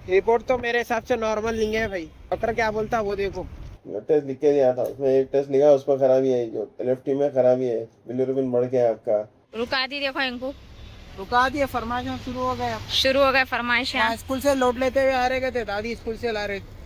Report तो मेरे हिसाब से नॉर्मल नहीं है भाई। डॉक्टर क्या बोलता है वो देखो। टेस्ट लिख के दिया था, उसमें एक टेस्ट लिखा, उस पर खराबी है, जो लेफ्टी में खराबी है, बिलिरुबिन बढ़ गया आपका। रुका दी देखो इनको, रुका दिए, फरमाइश शुरू हो गया। शुरू हो गए फरमाइश। स्कूल से लौट लेते हुए आ रहे थे, दादी स्कूल से ला रहे थे।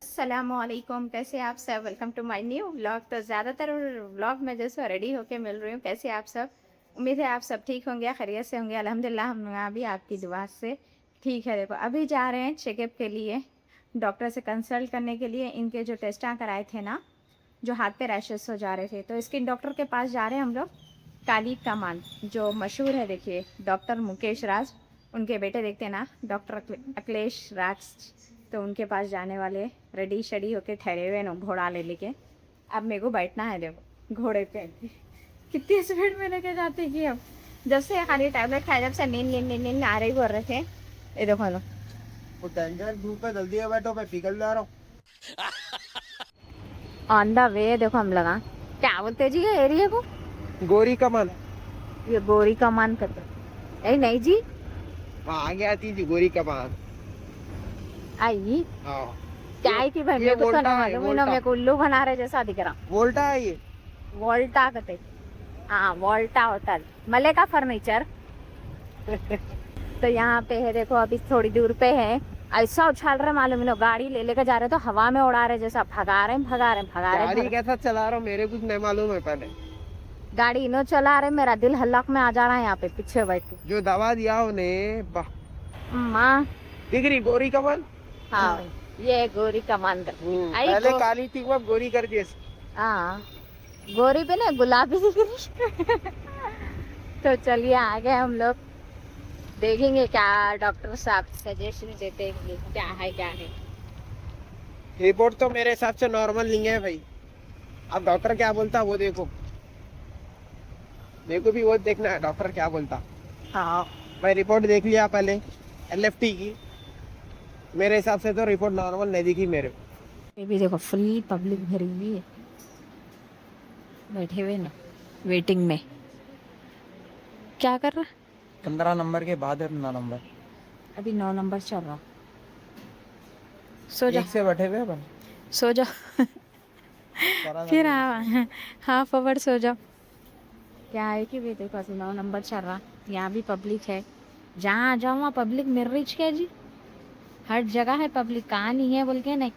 अस्सलामुअलैकुम, कैसे आप सब। Welcome to my new vlog. तो ज़्यादातर व्लॉग में जैसे रेडी होके मिल रही हूँ। कैसे आप सब, उम्मीद है आप सब ठीक होंगे, खैरियत से होंगे। अल्हम्दुलिल्लाह हम यहाँ भी आपकी दुआ से ठीक है। देखो अभी जा रहे हैं चेकअप के लिए, डॉक्टर से कंसल्ट करने के लिए। इनके जो टेस्टां कराए थे ना, जो हाथ पे रैशेस हो जा रहे थे, तो स्किन डॉक्टर के पास जा रहे हैं हम लोग। काली कमान जो मशहूर है, देखिए डॉक्टर मुकेश राज, उनके बेटे देखते हैं ना डॉक्टर अखिलेश राज, तो उनके पास जाने वाले। रेडी शेडी होके ठहरे हुए ना, घोड़ा ले लेके। अब मेरे को बैठना है, देखो घोड़े पे कितनी स्पीड में लेके जाते कि अब जब से खाली टैबलेट खाया, जब से नींद नींद नींद नींद आ रही बोल रहे थे। ये देखो लो, वो डेंजर धूप पे जल्दी है, बैठो, मैं पिघल जा रहा हूँ। ऑन द वे देखो हम लगा, क्या बोलते जी ये एरिया को, गोरी कमान। ये गोरी कमान कहते। नहीं नहीं जी, वहाँ आगे आती थी गोरी कमान। आई हाँ, क्या है कि भाई ये मेरे को तो वोल्टा ना है, मालूम है ना, वोल्टा। मेरे को उल्लू बना रहे जैसा दिख रहा। वोल्टा है ये। वोल्टा कहते, हाँ वोल्टा होटल, मले का फर्नीचर। तो यहाँ पे है देखो, अभी थोड़ी दूर पे है। ऐसा उछाल रहे मालूम है ना, गाड़ी ले लेकर जा रहे तो हवा में उड़ा रहे जैसा, भगा रहे भगा रहे भगा रहे गाड़ी कैसा चला रहा हूँ मेरे कुछ नहीं मालूम है पहले। गाड़ी इनो चला रहे, मेरा दिल हल्लक में आ जा रहा है यहाँ पे पीछे बैठ के। जो दवा दिया उन्हें, माँ, दिख रही गोरी कमान। हाँ ये गोरी कमान का। आई पहले काली थी, वो अब गोरी कर दी। हाँ, गोरी पे ना गुलाबी दिख रही। तो चलिए आगे हम लोग देखेंगे क्या डॉक्टर साहब सजेशन देते हैं, क्या है क्या है। रिपोर्ट तो मेरे हिसाब से नॉर्मल नहीं है भाई। अब डॉक्टर क्या बोलता है वो देखो। मेरे को भी वो देखना है, डॉक्टर क्या बोलता। हाँ मैं रिपोर्ट देख लिया पहले, एलएफटी की। मेरे हिसाब से तो रिपोर्ट नॉर्मल नहीं दिखी मेरे को। ये भी देखो फुल पब्लिक भरी हुई है, बैठे हुए ना वेटिंग में। क्या कर रहा, 15 नंबर के बाद है 9 नंबर। अभी 9 नंबर चल रहा। सो जा, एक से बैठे हुए अपन। सो जा। फिर हाँ, हाफ आवर सो जाओ। क्या है कि भी देखो अभी 9 नंबर चल रहा, यहाँ भी पब्लिक है। जहाँ आ जाओ वहाँ पब्लिक मिल रही है जी, हर जगह है पब्लिक, कहाँ नहीं है बोल के नहीं।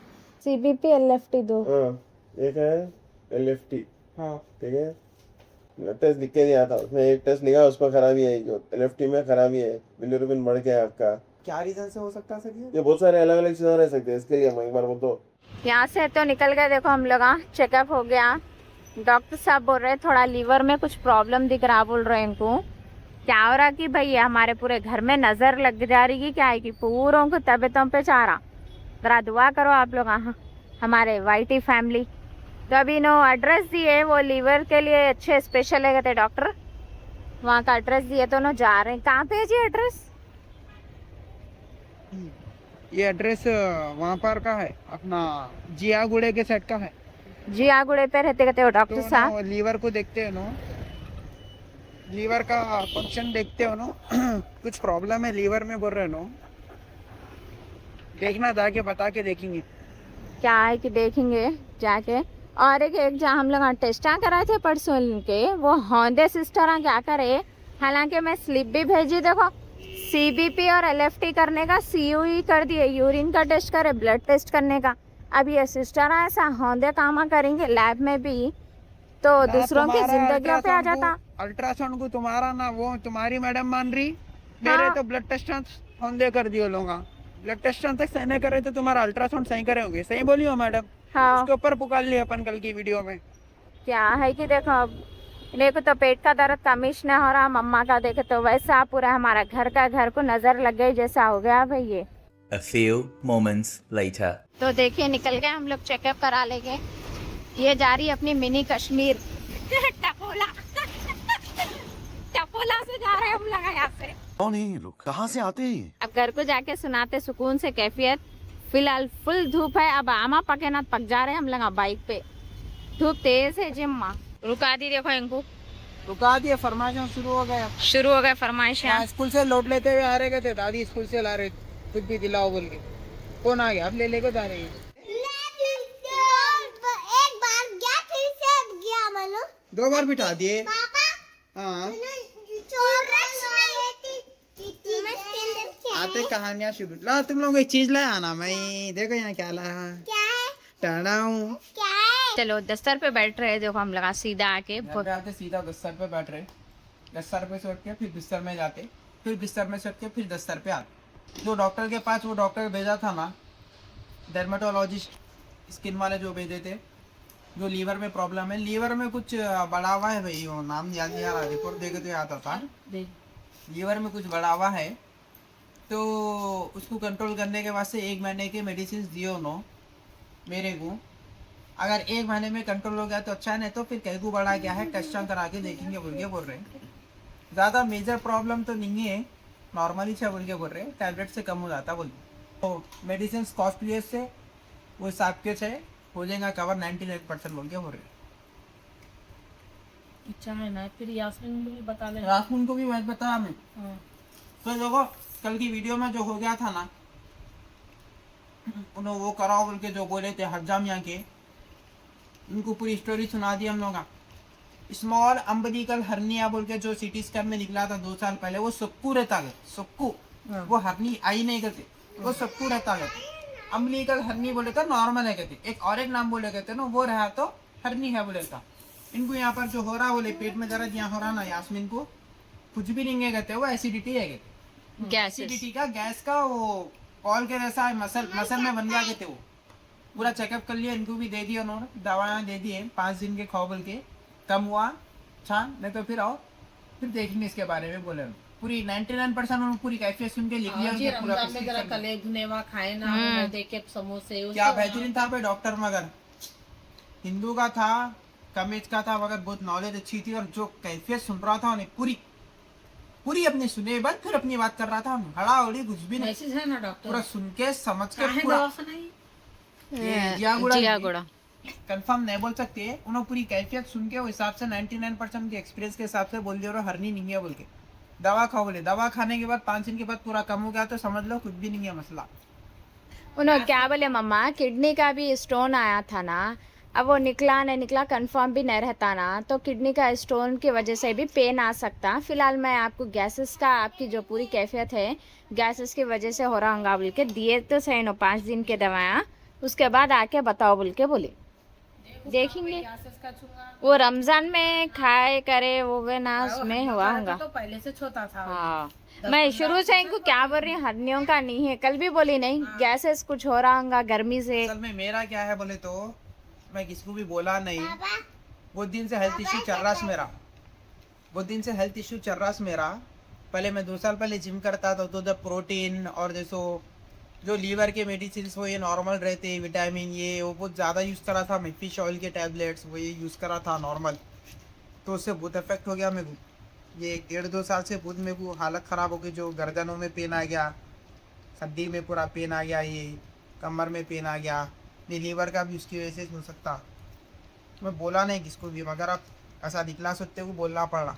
CBP LFT दो। हाँ, एक है एलएफटी, हाँ, ठीक है। टेस्ट लिख के दिया था, उसमें एक टेस्ट लिखा, उस पर खराबी है, जो लेफ्टी में खराबी है, बिलिरुबिन बढ़ गया आपका। क्या रीजन से हो सकता है ये बहुत सारे अलग अलग चीजें रह सकते हैं, इसके लिए मैं एक बार बोल दो। यहाँ से तो निकल गए, देखो हम लोग चेकअप हो गया। डॉक्टर साहब बोल रहे थोड़ा लीवर में कुछ प्रॉब्लम दिख रहा, बोल रहे हैं इनको। क्या हो रहा कि भाई हमारे पूरे घर में नज़र लग जा रही है, क्या है कि पूरों को तबीयतों पे चाह रहा। ज़रा दुआ करो आप लोग, हमारे वाईटी फैमिली। तो अभी नो एड्रेस दिए, वो लीवर के लिए अच्छे स्पेशल है कहते डॉक्टर, वहाँ का एड्रेस दिए तो नो जा रहे हैं। कहाँ पे है जी एड्रेस? ये एड्रेस वहाँ पर का है अपना, जियागुड़े के सेट का है। जी आगुड़े पे रहते कहते हो डॉक्टर तो साहब। ना लीवर को देखते हो ना, लीवर का फंक्शन देखते हो ना। कुछ प्रॉब्लम है लीवर में बोल रहे नो, देखना जाके बता के देखेंगे। क्या है कि देखेंगे जाके। और एक जहाँ हम लोग टेस्टा कराए थे परसों के, वो हौंदे सिस्टर क्या करे, हालांकि मैं स्लिप भी भेजी, देखो CBP और LFT करने का CUE कर दिए, यूरिन का टेस्ट करे, ब्लड टेस्ट करने का। अब ये सिस्टर ऐसा हौंदे काम करेंगे लैब में भी, तो दूसरों की जिंदगियों पे आ जाता। अल्ट्रासाउंड को तुम्हारा ना वो तुम्हारी मैडम मान रही, मेरे हाँ। तो ब्लड टेस्ट होंदे कर दियो लोग। ब्लड टेस्ट तक सही नहीं करे तो तुम्हारा अल्ट्रासाउंड सही करे होंगे, सही बोली हो मैडम। हाँ, उसके ऊपर पुकार लिया अपन कल की वीडियो में। क्या है कि देखो अब मेरे को तो पेट का दर्द कमिश न हो रहा, मम्मा का देखे तो वैसा पूरा हमारा घर का घर को नजर लग गई जैसा हो गया भाई ये। A few moments later. तो देखिए निकल गए हम लोग, चेकअप करा लेंगे। ये जा रही अपनी मिनी कश्मीर। टपोला। टपोला से जा रहे हैं हम लोग यहाँ से। कौन है ये लोग, कहाँ से आते हैं? अब घर को जाके सुनाते सुकून से कैफियत। फिलहाल फुल धूप है, अब आमा पके ना पक जा रहे हैं हम लोग बाइक पे। धूप तेज है जिम्मा। रुका दी देखो इनको, रुका दिए, फरमाइश शुरू हो गया। शुरू हो गए फरमाइश। स्कूल से लौट लेते हुए आ रहे थे, दादी स्कूल से ला रहे थे। कुछ भी दिलाओ बोल के। कौन आ गया? आप ले लेके जा रहे हैं? एक बार गया फिर से गया मानो 2 बार बिठा दिए। पापा हाँ आते कहानियाँ शुरू। ला तुम लोग एक चीज लाया ना, मैं देखो यहाँ क्या लाया। क्या है टाड़ा हूँ। क्या है चलो दस्तर पे बैठ रहे, देखो हम लगा सीधा आके आते सीधा बिस्तर पे बैठ रहे, बिस्तर पे से उठ के फिर बिस्तर में जाते, फिर बिस्तर में से उठ के फिर बिस्तर पे आते। जो डॉक्टर के पास वो डॉक्टर भेजा था ना, डर्मेटोलॉजिस्ट, स्किन वाले जो भेजे थे, जो लीवर में प्रॉब्लम है, लीवर में कुछ बढ़ा हुआ है भाई, वो नाम याद नहीं आ रहा, रिपोर्ट देखे तो याद आता। लीवर में कुछ बढ़ा हुआ है, तो उसको कंट्रोल करने के वास्ते 1 महीने के मेडिसिन दिए उन्होंने मेरे को। अगर 1 महीने में कंट्रोल हो गया तो अच्छा है, नहीं तो फिर कहीं को बढ़ा गया है, टेस्ट करा के देखेंगे बोल के बोल रहे हैं। ज़्यादा मेजर प्रॉब्लम तो नहीं है, नॉर्मली से बोल के बोल रहे हैं, टैबलेट से कम हो जाता बोल। तो मेडिसिन कॉस्टली से वो हिसाब के से हो जाएगा कवर 98% बोल के बोल रहे हैं। अच्छा है ना, फिर यास्मीन को भी बता लेना। रासमुन को भी मैं बताया मैं। हाँ। तो देखो कल की वीडियो में जो हो गया था ना, उन्होंने वो कराओ बोल के जो बोले थे हरजामिया के, उनको पूरी स्टोरी सुना दी हम लोग। स्मॉल अम्बिलिकल हर्निया बोल के जो सिटी स्कैन में निकला था 2 साल पहले, वो सबको रहता है, सबको। वो हर्नी आई नहीं करते, वो सबको रहता है। अम्बिलिकल हर्नी बोले तो नॉर्मल है कहते, एक और एक नाम बोले कहते ना, वो रहा तो हर्नी है बोले था। इनको यहाँ पर जो हो रहा बोले पेट में दर्द यहाँ हो रहा ना, यास्मीन को कुछ भी नहीं है कहते, वो एसिडिटी है कहते, गैस एसिडिटी का, गैस का, वो कॉल के जैसा मसल में बन गया कहते। वो पूरा चेकअप कर लिया, इनको भी दे दिया उन्होंने, दवाएं दे दिए 5 दिन के खाओ बोल के, कम हुआ अच्छा, नहीं तो फिर आओ फिर देखेंगे इसके बारे में बोले। पूरी 99% उन्होंने पूरी कैफियत सुन के लिख लिया। जी उनका पूरा रमजान में जरा prescription। कले भुनेवा खाए ना, मैं देखे समोसे क्या बेहतरीन था भाई डॉक्टर, मगर हिंदू का था, कमेज का था, मगर बहुत नॉलेज अच्छी थी। और जो कैफियत सुन रहा था उन्हें पूरी अपनी सुने बाद फिर अपनी बात कर रहा था, हड़ा उड़ी कुछ भी नहीं, मैसेज है ना डॉक्टर, पूरा सुन के समझ के काहे पूरा। दवा सुनाई? ये जियागुड़ा कंफर्म नहीं बोल सकते, उन्होंने पूरी कैफियत सुन के उस हिसाब से 99% के एक्सपीरियंस के हिसाब से बोल दिया और हरनी नहीं है बोल के। दवा खाओ बोले, दवा खाने के बाद 5 दिन के बाद पूरा कम हो गया तो समझ लो कुछ भी नहीं है मसला। उन्होंने क्या बोले मम्मा, किडनी का भी स्टोन आया था ना, अब वो निकला नहीं निकला कंफर्म भी नहीं रहता ना, तो किडनी का स्टोन की वजह से भी पेन आ सकता। फिलहाल मैं आपको गैसेस का, आपकी जो पूरी कैफियत है गैसेस की वजह से हो रहा होगा बोल के दिए तो सही नो 5 दिन के दवाएं, उसके बाद आके बताओ बोल के बोले। देखेंगे वो रमजान में खाए करे वो वे ना, उसमें हुआ होगा। तो पहले से छोटा था। हाँ मैं शुरू से इनको क्या बोल रही हूँ, हड्डियों का नहीं है, कल भी बोली नहीं, गैसेस कुछ हो रहा होगा गर्मी से। असल में मेरा क्या है बोले तो, मैं किसी को भी बोला नहीं, बहुत दिन से हेल्थ इश्यू चल रहा है मेरा, बहुत दिन से हेल्थ इश्यू चल रहा है मेरा। पहले मैं 2 साल पहले जिम करता था, तो जब प्रोटीन और जैसो जो लीवर के मेडिसिन वो ये नॉर्मल रहते, विटामिन ये वो बहुत ज़्यादा यूज़ करा था मैं, फिश ऑयल के टैबलेट्स वो ये यूज़ करा था नॉर्मल, तो उससे बहुत इफेक्ट हो गया मेरे को। ये 1.5-2 साल से बहुत मेरे को हालत ख़राब हो गई, जो गर्दनों में पेन आ गया, हड्डी में पूरा पेन आ गया, ये कमर में पेन आ गया, ये लीवर का भी उसकी वजह से हो सकता। मैं बोला नहीं किसको भी, मगर अब ऐसा निकला सकते को बोलना पड़ा।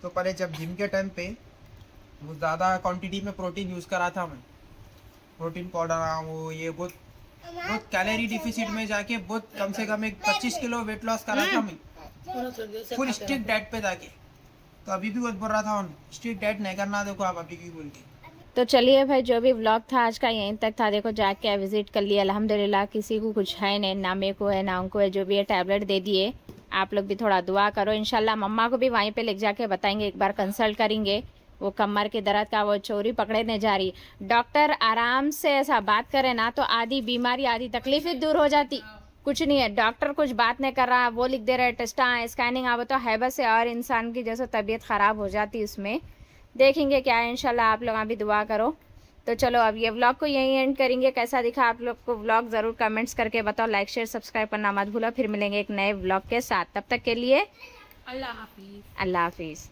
तो पहले जब जिम के टाइम पे वो ज़्यादा क्वांटिटी में प्रोटीन यूज़ करा था मैं, प्रोटीन पाउडर वो ये बहुत कैलोरी डिफिसिट में जाके बहुत कम से कम 25 किलो वेट लॉस करा था मैं, फुल स्ट्रिक्ट डाइट पे जाके। तो अभी भी बहुत बोल रहा था स्ट्रिक्ट डाइट नहीं करना, देखो आप अभी भी बोल के। तो चलिए भाई, जो भी व्लॉग था आज का यहीं तक था। देखो जाके विजिट कर लिया अल्हम्दुलिल्लाह, किसी को कुछ है नहीं, ना मेरे को है ना उनको है, जो भी है टैबलेट दे दिए। आप लोग भी थोड़ा दुआ करो, इंशाल्लाह मम्मा को भी वहीं पे ले जाके बताएंगे, एक बार कंसल्ट करेंगे। वो कमर के दर्द का वो चोरी पकड़ने जा रही, डॉक्टर आराम से ऐसा बात करे ना तो आधी बीमारी आधी तकलीफें दूर हो जाती। कुछ नहीं है, डॉक्टर कुछ बात नहीं कर रहा, वो लिख दे रहे टेस्ट स्कैनिंग, वो तो है बस, और इंसान की जैसे तबीयत ख़राब हो जाती उसमें। देखेंगे क्या है, इंशाल्लाह आप लोग अभी दुआ करो। तो चलो अब ये व्लॉग को यहीं एंड करेंगे। कैसा दिखा आप लोग को व्लॉग ज़रूर कमेंट्स करके बताओ, लाइक शेयर सब्सक्राइब करना मत भूलो। फिर मिलेंगे एक नए व्लॉग के साथ, तब तक के लिए अल्लाह हाफिज़। अल्लाह हाफिज़।